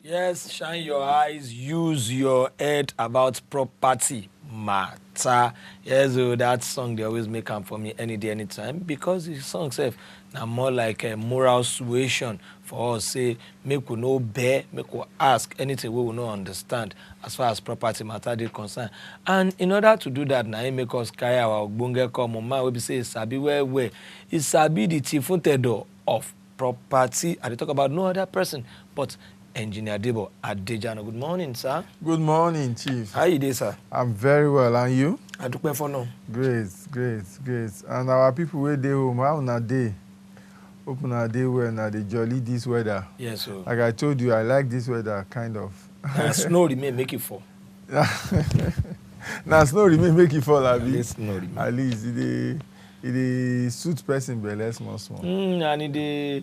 Yes, shine your eyes, use your head about property matter. Yes, oh, that song they always make am for me any day, anytime because the song self now more like a moral suasion for us. Say make we no bear, make we ask anything we will not understand as far as property matter dey concern. And in order to do that, now make us carry our ogbonge come man wey be say sabi well. It sabi the tifuntedo of property. I dey talk about no other person but Engineer Debo Adejana. Good morning, sir. Good morning, Chief. How you doing, sir? I'm very well, and you? I do for now. Great. And our people wey dey home, how una dey? Hope una dey well, na dey jolly this weather. Yes, sir. Like I told you, I like this weather, kind of. Snow remain make it fall. Now snow remain make it fall, abi? Snow remain. At least it dey suit person belle small. And it dey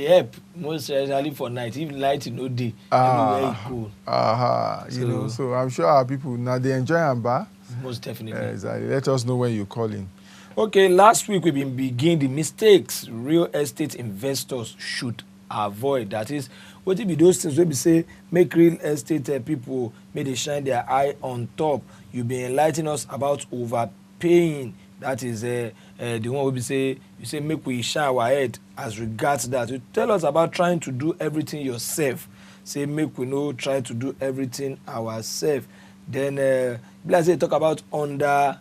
help most especially for night if light no dey everywhere e cool. So I'm sure our people now they enjoy am ba. Most definitely. Exactly. Let us know when you calling. Okay, last week we been begin the mistakes real estate investors should avoid. That is, what be those things wey be say make real estate people may they shine their eye on top. You been enlightening us about overpaying. That is the one we be say you say make we shine our head as regards that. You tell us about trying to do everything yourself. Say make we no try to do everything ourselves. Then let's say talk about underestimation.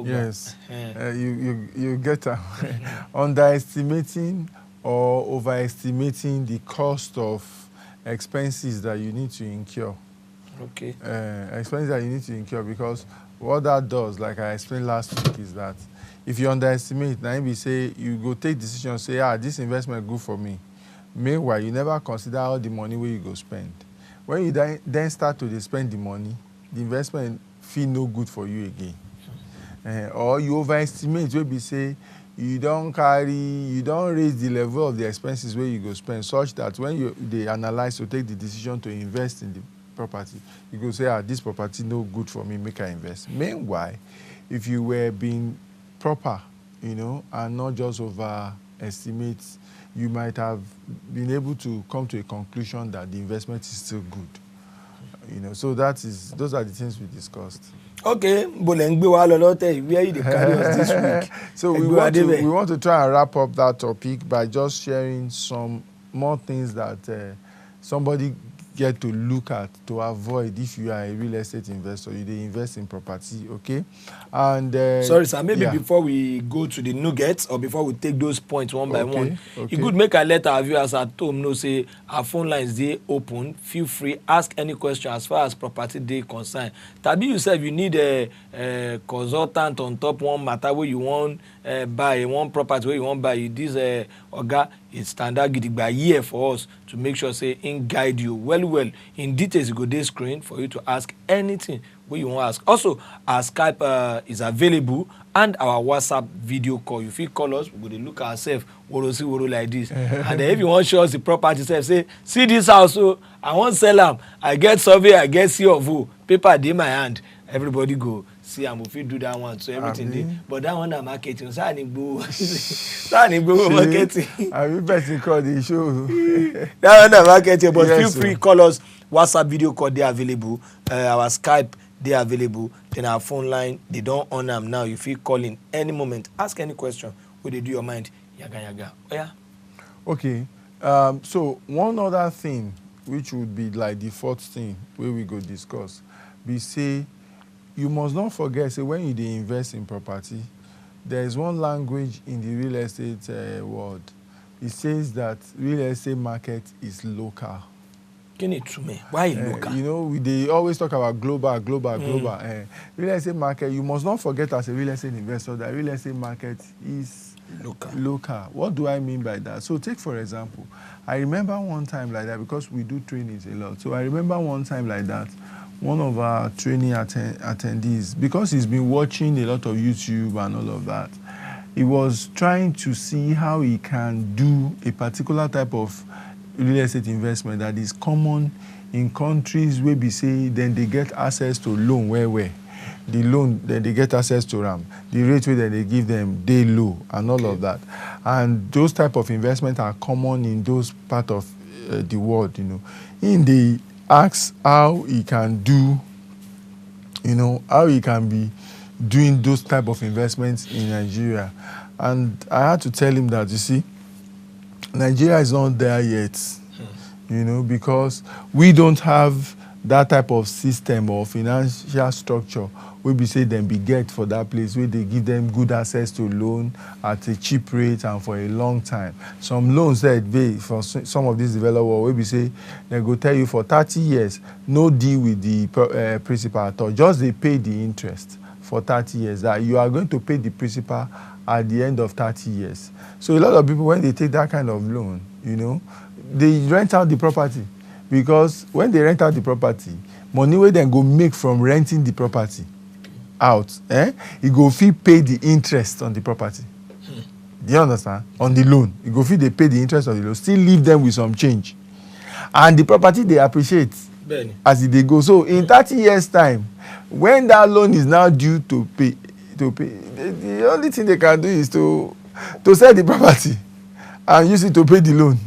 Yes, you get underestimating or overestimating the cost of expenses that you need to incur. Okay. Expenses that you need to incur, because what that does, like I explained last week, is that if you underestimate, now you say you go take decision, say, this investment good for me. Meanwhile, you never consider all the money where you go spend. When you then start to spend the money, the investment feel no good for you again. Or you overestimate, where you say you don't raise the level of the expenses where you go spend, such that when they analyze to take the decision to invest in the property, you go say, this property no good for me, make I invest. Meanwhile, if you were being proper, and not just overestimate, you might have been able to come to a conclusion that the investment is still good. So those are the things we discussed. Okay, where you carry us this week? So we want to try and wrap up that topic by just sharing some more things that somebody get to look at to avoid if you are a real estate investor. You invest in property, okay? And sorry, sir. Maybe before we go to the nuggets or before we take those points one by one, okay. You could make a letter our viewers at home know say our phone lines dey open. Feel free, ask any question as far as property dey concerned. Tabi yourself, you need a consultant on top one matter where you want buy one property where you want buy. This oga is standard gidigba here for us to make sure say in guide you well in details. You go dey screen for you to ask anything where you want to ask. Also, our Skype is available and our WhatsApp video call. You fit call us, we go dey look ourselves, woro like this. And then if you want to show us the property self, say, see this house, so I want sell am. I get survey, I get C of O. Paper dey my hand. Everybody go see am. We fit do that one, so everything dey. But that one na marketing. So I need go marketing. I mean, person call the show. That one na marketing. But yes, feel free, call us. WhatsApp video call dey available. Our Skype dey available. Then our phone line, they don't on them now. You feel calling any moment. Ask any question. Where they do your mind. Yaga. Oh, yeah. Okay. So one other thing, which would be like the fourth thing where we go discuss, we say you must not forget, say when you dey invest in property, there is one language in the real estate world. It says that real estate market is local. Can it to me? Why local? They always talk about global. Real estate market, you must not forget as a real estate investor that real estate market is local. What do I mean by that? So take for example, I remember one time like that, because we do trainings a lot. So I remember one time like that, one of our training attendees, because he's been watching a lot of YouTube and all of that, he was trying to see how he can do a particular type of real estate investment that is common in countries where we say then they get access to loan where the loan, then they get access to RAM. The rate where they give them, they low and all of that. And those type of investment are common in those part of the world, in the asks how he can do, how he can be doing those type of investments in Nigeria. And I had to tell him that, you see, Nigeria is not there yet, because we don't have that type of system or financial structure where we say them be get for that place where they give them good access to loan at a cheap rate and for a long time. Some loans that for some of these developers where we say they go tell you for 30 years, no deal with the principal at all. Just they pay the interest for 30 years. That you are going to pay the principal at the end of 30 years. So a lot of people, when they take that kind of loan, they rent out the property. Because when they rent out the property, money wey dem go make from renting the property out, e go fit pay the interest on the property. Do you understand? On the loan. E go fit dey pay the interest on the loan, still leave them with some change. And the property they appreciate as they go. So in 30 years' time, when that loan is now due to pay, the only thing they can do is to sell the property and use it to pay the loan.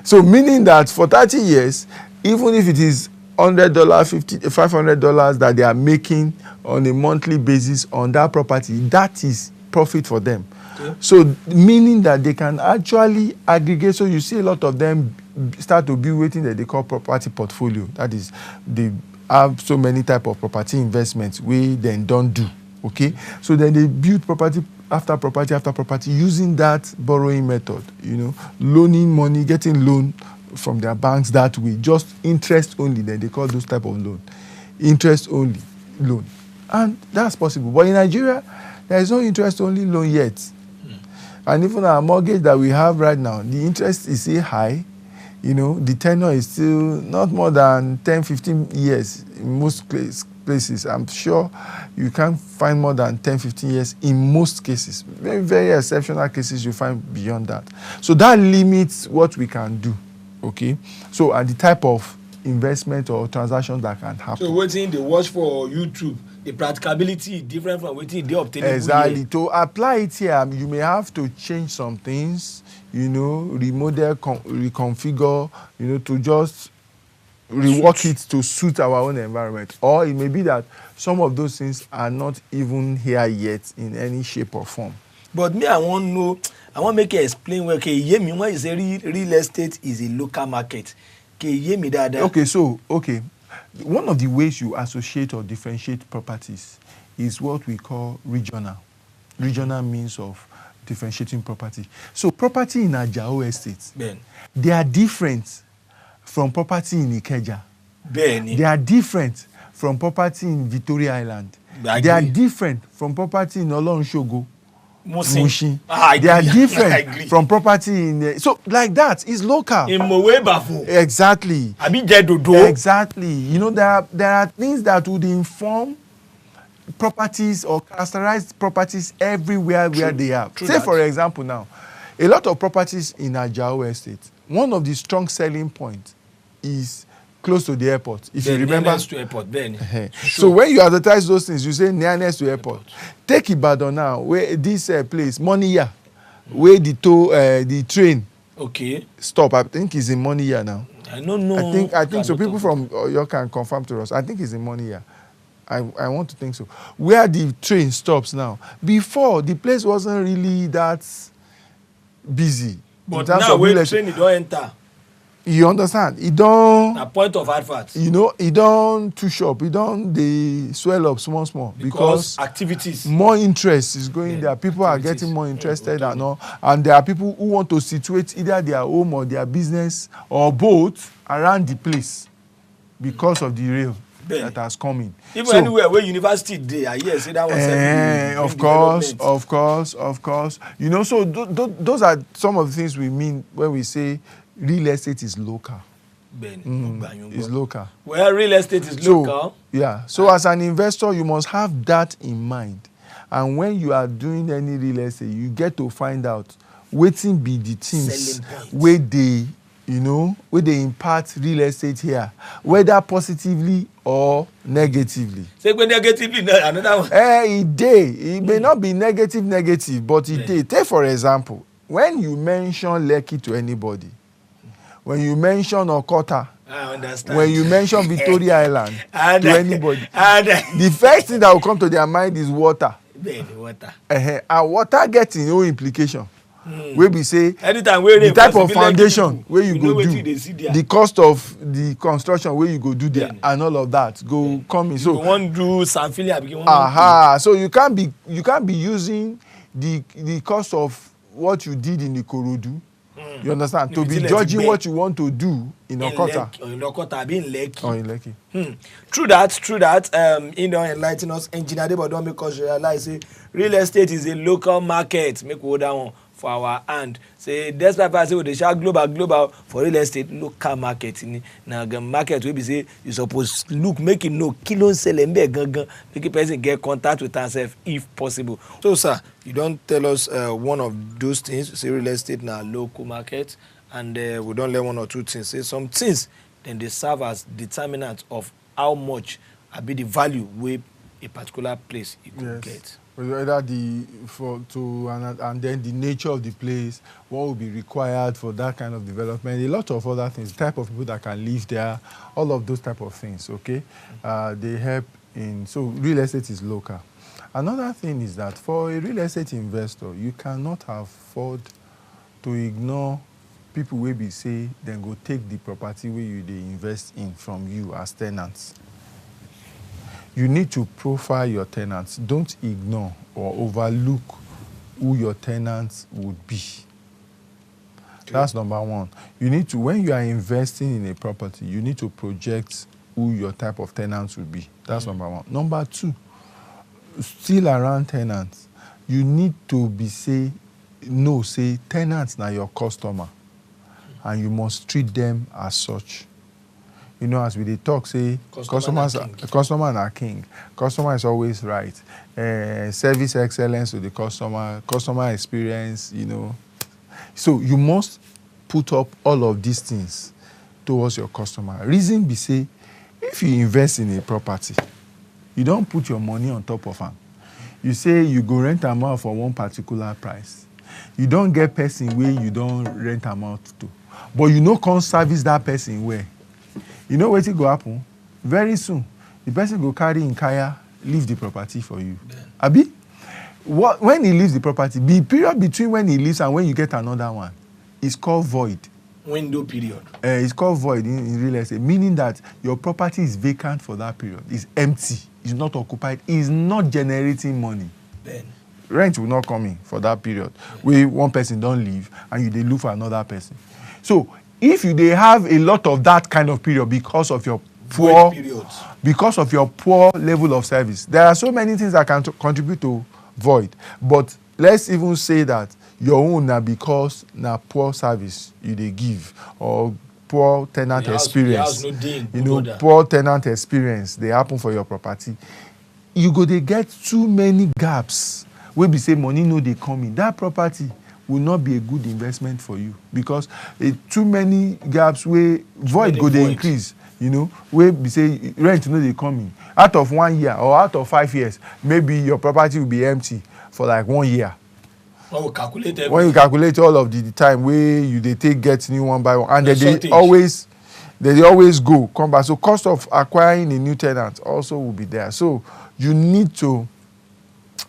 So meaning that for 30 years, even if it is $100, $50, $500 that they are making on a monthly basis on that property, that is profit for them. Okay. So meaning that they can actually aggregate. So you see a lot of them start to build waiting that they call property portfolio. That is, they have so many type of property investments we then don't do. Okay, so then they build property after property after property using that borrowing method, loaning money, getting loan from their banks that way, just interest only. Then they call those type of loan, interest only loan, and that's possible. But in Nigeria, there is no interest only loan yet, and even our mortgage that we have right now, the interest is still high. The tenure is still not more than 10-15 years in most places. I'm sure you can't find more than 10-15 years in most cases. Very, very exceptional cases you find beyond that. So that limits what we can do. Okay? So and the type of investment or transaction that can happen. So waiting they watch for YouTube, the practicability is different from waiting they obtain. Exactly. To apply it here, you may have to change some things, remodel, reconfigure, to just rework it to suit our own environment. Or it may be that some of those things are not even here yet in any shape or form. But me, I want to make you explain where when you say real estate is a local market. Okay. One of the ways you associate or differentiate properties is what we call regional. Regional means of differentiating property. So property in Ajao Estate, they are different from property in Ikeja. They are different from property in Victoria Island. They are different from property in Olorunshogo, Mushin. They are different from property in... So, like that, it's local. In Mowe Bafo. Exactly. Exactly. There are things that would inform properties or characterize properties everywhere where they are. Say, for example, now, a lot of properties in Ajao Estate, one of the strong selling points is close to the airport. If you remember, nearness to airport. So when you advertise those things, you say nearness to airport. Take Ibadan now, where this place, Moniya, where the train stop. I think it's in Moniya now. I don't know. I think so. People from Oyo can confirm to us. I think it's in Moniya. I want to think so. Where the train stops now. Before, the place wasn't really that busy. But now when the train don't enter. You understand? It don't... A point of advert. It don't too shop. It don't they swell up small. Because activities. More interest is going there. People are getting more interested and all. And there are people who want to situate either their home or their business or both around the place because of the rail that has come in. Even anywhere where university they are here, say that was of course. So those are some of the things we mean when we say real estate is local. It's local. Well, real estate is local. So as an investor, you must have that in mind. And when you are doing any real estate, you get to find out wetin be the things where they impart real estate here, whether positively or negatively. Say negatively, another one. It may not be negative, but it dey. Take for example, when you mention Lekki to anybody, when you mention Okota, I understand. when you mention Victoria Island And, to anybody, and, the first thing that will come to their mind is water. water. And water gets in no implication. Wey be say anytime wey the type of foundation wey you go do, the cost of the construction wey you go do there, and all of that go come in. So you wan do sanfilia begin. So you can't be using the cost of what you did in Ikorodu. You understand? To be judging what you want to do in Okota. In Okota, be in Lekki. Or in Lekki. True that. You know, enlighten us. Engineer Debo don make us realize say real estate is a local market. Make we hold that one for our hand. Say despite I say we dey shout global for real estate, local market ni na market wey be say you suppose look make you know kilo sell mbe gangan, make a person get contact with himself if possible. So sir, you don tell us one of those things. Say real estate na local market, and we don learn one or two things. Say some things then they serve as determinant of how much be the value wey a particular place you could get. Whether and then the nature of the place, what will be required for that kind of development, a lot of other things, type of people that can live there, all of those type of things, okay? They help in, so real estate is local. Another thing is that for a real estate investor, you cannot afford to ignore people wey be say then go take the property where you dey invest in from you as tenants. You need to profile your tenants. Don't ignore or overlook who your tenants would be. Okay. That's number one. You need to, when you are investing in a property, you need to project who your type of tenants will be. That's number one. Number two, still around tenants, you need to be say tenants are your customer, and you must treat them as such. You know, as we dey talk, say customer are king. Customer is always right. Service excellence to the customer experience, you know. So you must put up all of these things towards your customer. Reason be say, if you invest in a property, you don't put your money on top of am. You say you go rent am out for one particular price. You don't get person where you don't rent am out to. But you no come service that person where. You know wetin go happen? Very soon, the person go carry in kaya, leave the property for you. Yeah. Abi? When he leaves the property, the period between when he leaves and when you get another one is called void. Window period. It's called void in real estate, meaning that your property is vacant for that period. It's empty. It's not occupied. It's not generating money. Then rent will not come in for that period. Where one person don't leave and you dey look for another person. So if you they have a lot of that kind of period because of your poor level of service, there are so many things that can contribute to void. But let's even say that your own na because na poor service you they give, or poor tenant experience. Poor tenant experience they happen for your property. You go they get too many gaps where be say money no they come in. That property will not be a good investment for you, because too many gaps where void go they increase, you know, where we say rent no they come in. Out of 1 year or out of 5 years, maybe your property will be empty for like 1 year. When you calculate all of the time where you they take get new one by one, and they always go come back. So cost of acquiring a new tenant also will be there. So you need to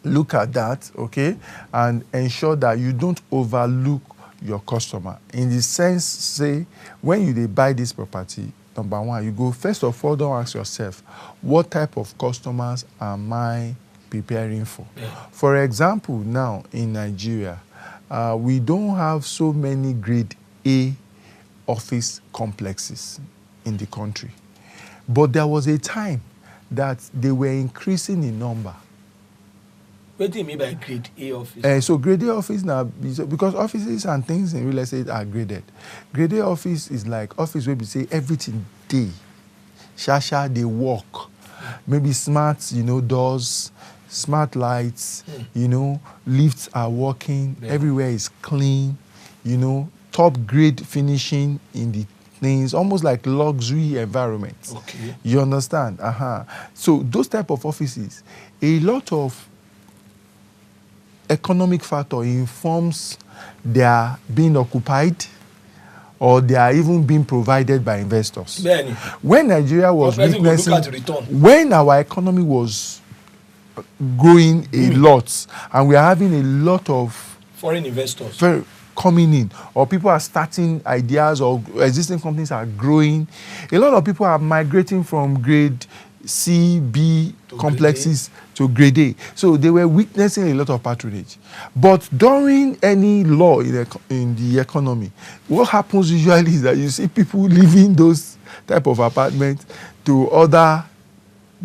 look at that, okay, and ensure that you don't overlook your customer. In the sense, say, when you buy this property, number one, you go first of all, don't ask yourself, what type of customers am I preparing for? Yeah. For example, now in Nigeria, we don't have so many grade A office complexes in the country. But there was a time that they were increasing in number. What do you mean by grade A office? So grade A office now, because offices and things in real estate are graded. Grade A office is like office where we say everything day. Shasha, they work. Maybe smart, you know, doors, smart lights, you know, lifts are working, everywhere is clean, you know, top grade finishing in the things, almost like luxury environment. Okay. You understand? So those type of offices, a lot of economic factor informs their being occupied or they are even being provided by investors. Benny. When Nigeria was witnessing, when our economy was growing a lot, and we are having a lot of foreign investors coming in, or people are starting ideas, or existing companies are growing, a lot of people are migrating from grade C, B to complexes to grade A. So they were witnessing a lot of patronage. But during any law in the economy, what happens usually is that you see people leaving those type of apartments to other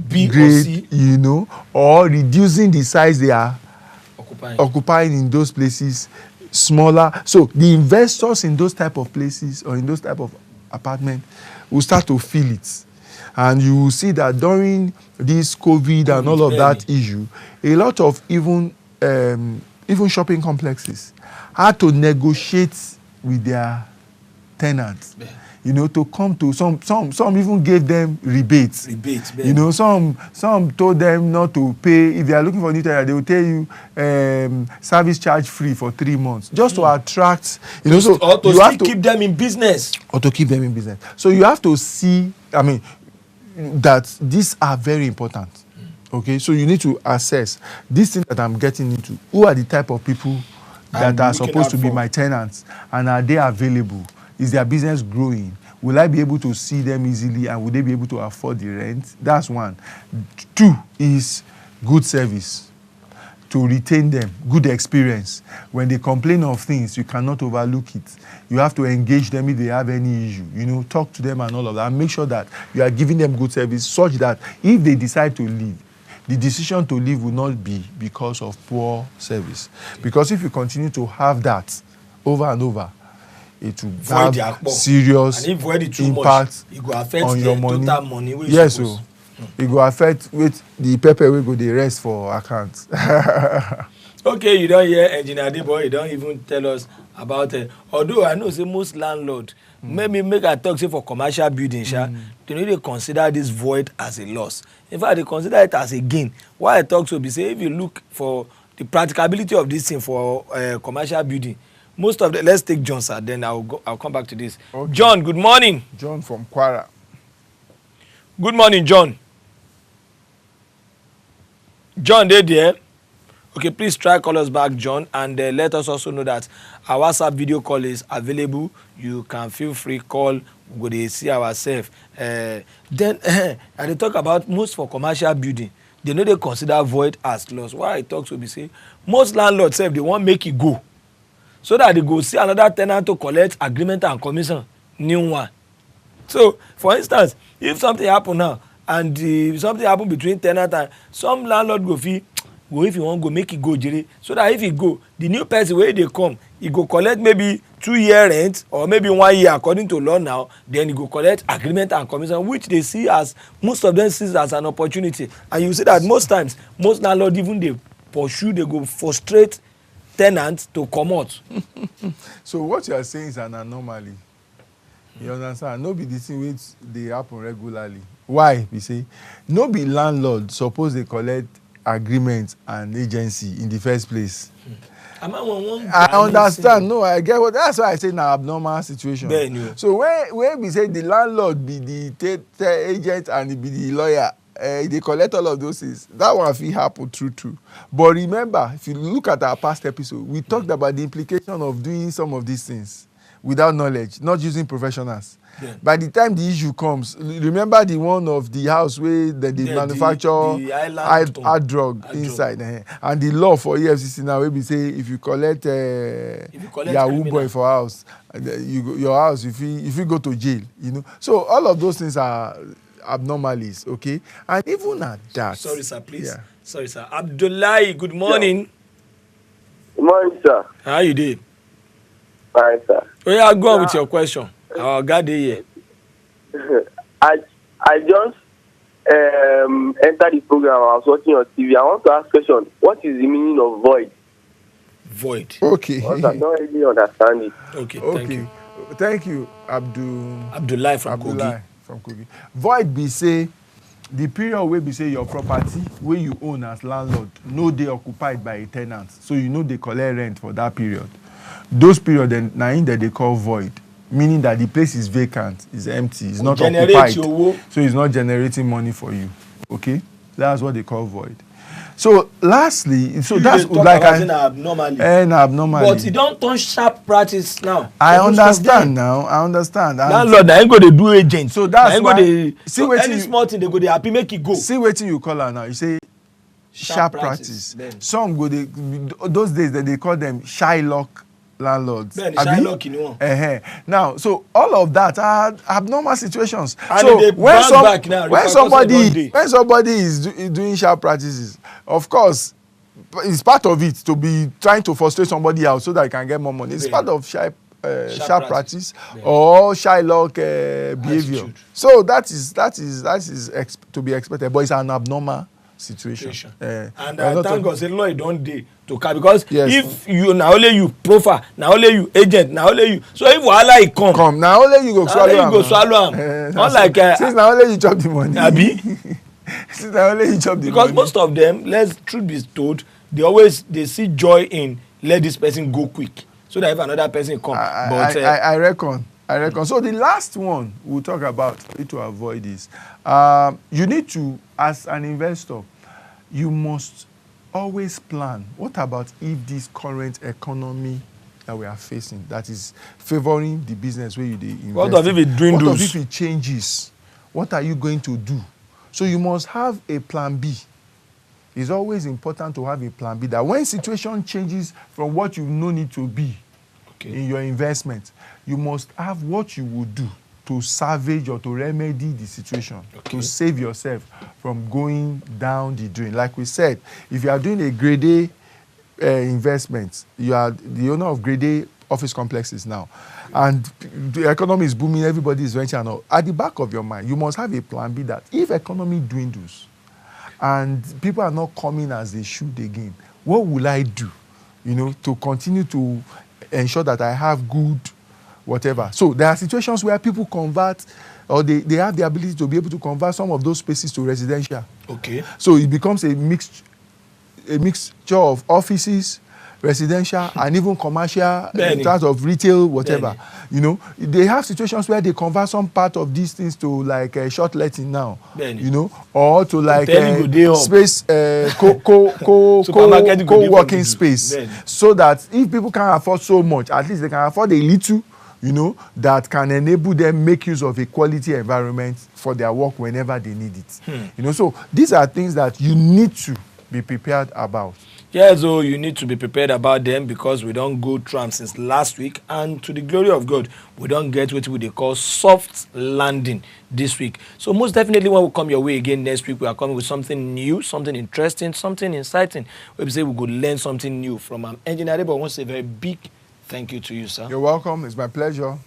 B grade, you know, or reducing the size they are occupying in those places, smaller. So the investors in those type of places or in those type of apartments will start to feel it. And you will see that during this COVID and all of that issue, a lot of even shopping complexes had to negotiate with their tenants. You know, to come to some even gave them rebates. You know, some told them not to pay. If they are looking for new tenant, they will tell you service charge free for 3 months, just to attract, you know, so or to you have to keep them in business. Or to keep them in business. So you have to see, I mean, that these are very important. Okay, so you need to assess this thing that I'm getting into. Who are the type of people that are supposed to be my tenants, and are they available? Is their business growing? Will I be able to see them easily, and will they be able to afford the rent? That's one. 2 is good service. To retain them, good experience. When they complain of things, you cannot overlook it. You have to engage them if they have any issue. You know, talk to them and all of that. And make sure that you are giving them good service, such that if they decide to leave, the decision to leave will not be because of poor service. Because if you continue to have that over and over, it will have serious impact on your money. Yes, so it will affect with the pepper we go the rest for account. Okay, you don't hear Engineer Debo, you don't even tell us about it. Although I know say most landlord, maybe make a talk say for commercial building, they need to consider this void as a loss. In fact, they consider it as a gain. Why I talk so be say if you look for the practicability of this thing for commercial building, most of the, let's take John, sir, then I'll come back to this. Okay. John, good morning. John from Kwara. Good morning, John. John, they there? Okay, please try call us back, John, and let us also know that our WhatsApp video call is available. You can feel free call. We go see ourselves. Then and they talk about most for commercial building. They know they consider void as loss. Why I talk so be say most landlords say they want make it go, so that they go see another tenant to collect agreement and commission, new one. So, for instance, if something happen now and something happen between tenant and some landlord go feel, well, if you want go make it go, Jerry, so that if he go, the new person where they come, he go collect maybe 2-year rent or maybe 1 year according to law now, then he go collect agreement and commission, which they see as, most of them see as an opportunity. And you see that most times, most landlord even they pursue, they go frustrate tenants to come out. So what you are saying is an anomaly. You understand? No be the thing which they happen regularly. Why? We say, no be landlord suppose they collect agreement and agency in the first place. I understand. No, I get what. That's why I say now abnormal situation. So when we say the landlord be the agent and he be the lawyer, they collect all of those things. That one will happen true. But remember, if you look at our past episode, we talked about the implication of doing some of these things without knowledge, not using professionals. Yeah. By the time the issue comes, remember the one of the house where they manufacture hard drug inside. And the law for EFCC now will be say if you collect Yahoo boy for house, your house, if you go to jail, you know. So all of those things are abnormalities, okay? And even at that. Sorry, sir, please. Yeah. Sorry, sir. Abdullahi, good morning. Yeah. Good morning, sir. How you doing? Fine, sir. Oh, yeah, go on with your question. Our God here. I just entered the program. I was watching on TV. I want to ask a question. What is the meaning of void? Void. Okay. Because I don't really understand it. Okay. Thank you, Abdullahi from Kogi. Void be say the period where be say your property where you own as landlord no dey occupied by a tenant, so you know they collect rent for that period. Those period then na in that they call void. meaning that the place is vacant, is empty, it's not generate occupied, your so it's not generating money for you. Okay, that's what they call void. So lastly, so that's like abnormally. Abnormally. But it don't turn sharp practice now. I understand now. I understand. Landlord, I ain't go to do agent. So that's why. Any small thing they go, they happy make it go. See what you call her now. You say sharp practice. Some go those days that they call them Shylock landlords. Shylock in one. Now, so all of that are abnormal situations. And so when somebody is doing sharp practices, of course, it's part of it to be trying to frustrate somebody else so that he can get more money. It's part of sharp practice or Shylock behavior. Attitude. So that is to be expected, but it's an abnormal situation. And thank God say law don't dey to car because if you now only you profile, now only you agent, now only you. So if wahala e come now only you go swallow am. Not like since now only you chop the money. Abi? Since now only you chop the because money. Because most of them, let's truth be told, they see joy in let this person go quick so that if another person come. I reckon. So the last one we'll talk about to avoid this. You need to, as an investor, you must always plan. What about if this current economy that we are facing, that is favoring the business where you invest? What if it dwindles? What if it changes? What are you going to do? So you must have a plan B. It's always important to have a plan B that when situation changes from what you know it to be in your investment, you must have what you would do to salvage or to remedy the situation, to save yourself from going down the drain. Like we said, if you are doing a grade A investment, you are the owner of grade A office complexes now, and the economy is booming, everybody is venturing out. At the back of your mind, you must have a plan B that if economy dwindles and people are not coming as they should again, what will I do, to continue to ensure that I have good whatever. So there are situations where people convert or they have the ability to be able to convert some of those spaces to residential. Okay. So it becomes a mixture of offices, residential, and even commercial in terms of retail, whatever. They have situations where they convert some part of these things to like short letting now. Or to like space co-working space. So that if people can't afford so much, at least they can afford a little, that can enable them make use of a quality environment for their work whenever they need it. So these are things that you need to be prepared about. Yeah, so you need to be prepared about them because we don't go through them since last week, and to the glory of God, we don't get what they call soft landing this week. So most definitely when we come your way again next week, we are coming with something new, something interesting, something exciting. We say we could learn something new from engineer, but I want to say a very big thank you to you, sir. You're welcome. It's my pleasure.